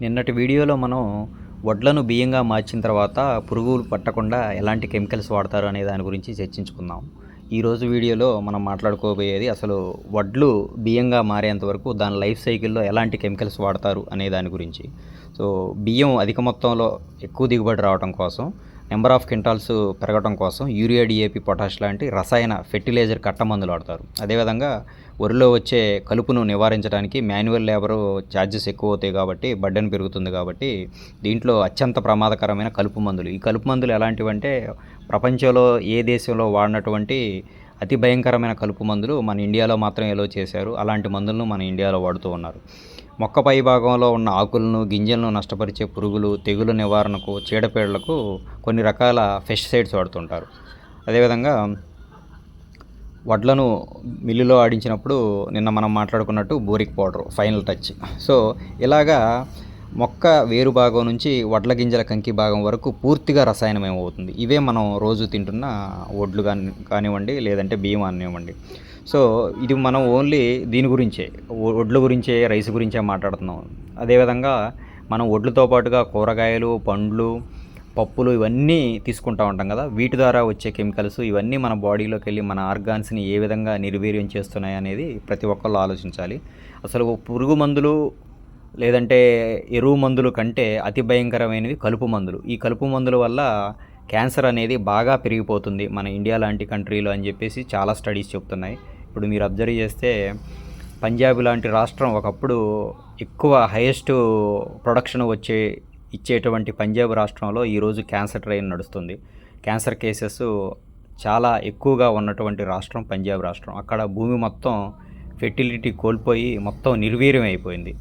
నిన్నటి వీడియోలో మనం వడ్లను బియ్యంగా మార్చిన తర్వాత పురుగులు పట్టకుండా ఎలాంటి కెమికల్స్ వాడతారు అనే దాని గురించి చర్చించుకుందాం. ఈరోజు వీడియోలో మనం మాట్లాడుకోబోయేది అసలు వడ్లు బియ్యంగా మారేంత వరకు దాని లైఫ్ సైకిల్లో ఎలాంటి కెమికల్స్ వాడతారు అనే దాని గురించి. సో బియ్యం అధిక మొత్తంలో ఎక్కువ దిగుబడి రావడం కోసం, నెంబర్ ఆఫ్ క్వింటాల్స్ పెరగడం కోసం యూరియా, డిఏపి, పొటాష్ లాంటి రసాయన ఫెర్టిలైజర్ కట్ట మందులు వాడతారు. అదేవిధంగా వరిలో వచ్చే కలుపును నివారించడానికి మాన్యువల్ లేబరు ఛార్జెస్ ఎక్కువ అవుతాయి కాబట్టి, బర్డెన్ పెరుగుతుంది కాబట్టి దీంట్లో అత్యంత ప్రమాదకరమైన కలుపు మందులు. ఈ కలుపు మందులు ఎలాంటివంటే ప్రపంచంలో ఏ దేశంలో వాడినటువంటి అతి భయంకరమైన కలుపు మందులు మన ఇండియాలో మాత్రం ఎలో చేశారు. అలాంటి మందులను మన ఇండియాలో వాడుతూ ఉన్నారు. మొక్క పై భాగంలో ఉన్న ఆకులను, గింజలను నష్టపరిచే పురుగులు, తెగులు నివారణకు, చీడపీడలకు కొన్ని రకాల పెస్టిసైడ్స్ వాడుతుంటారు. అదేవిధంగా వడ్లను మిల్లులో ఆడించినప్పుడు నిన్న మనం మాట్లాడుకున్నట్టు boric powder final touch. So ఇలాగా మొక్క వేరు భాగం నుంచి వడ్ల గింజల కంకి భాగం వరకు పూర్తిగా రసాయనమేమవుతుంది. ఇవే మనం రోజు తింటున్న వడ్లు కానివ్వండి, లేదంటే బియ్యం కానివ్వండి. సో ఇది మనం ఓన్లీ దీని గురించే, వడ్ల గురించే, రైస్ గురించే మాట్లాడుతున్నాం. అదేవిధంగా మనం వడ్లతో పాటుగా కూరగాయలు, పండ్లు, పప్పులు ఇవన్నీ తీసుకుంటూ ఉంటాం కదా. వీటి ద్వారా వచ్చే కెమికల్స్ ఇవన్నీ మన బాడీలోకి వెళ్ళి మన ఆర్గాన్స్ని ఏ విధంగా నిర్వీర్యం చేస్తున్నాయి అనేది ప్రతి ఒక్కళ్ళు ఆలోచించాలి. అసలు పురుగు మందులు లేదంటే ఎరువు మందులు కంటే అతి భయంకరమైనవి కలుపు మందులు. ఈ కలుపు మందుల వల్ల క్యాన్సర్ అనేది బాగా పెరిగిపోతుంది మన ఇండియా లాంటి కంట్రీలో అని చెప్పేసి చాలా స్టడీస్ చెప్తున్నాయి. ఇప్పుడు మీరు అబ్జర్వ్ చేస్తే పంజాబ్ లాంటి రాష్ట్రం ఒకప్పుడు ఎక్కువ హైయెస్ట్ ప్రొడక్షన్ ఇచ్చేటువంటి పంజాబ్ రాష్ట్రంలో ఈరోజు క్యాన్సర్ ట్రైన్ నడుస్తుంది. క్యాన్సర్ కేసెస్ చాలా ఎక్కువగా ఉన్నటువంటి రాష్ట్రం పంజాబ్ రాష్ట్రం. అక్కడ భూమి మొత్తం ఫెర్టిలిటీ కోల్పోయి మొత్తం నిర్వీర్యం అయిపోయింది.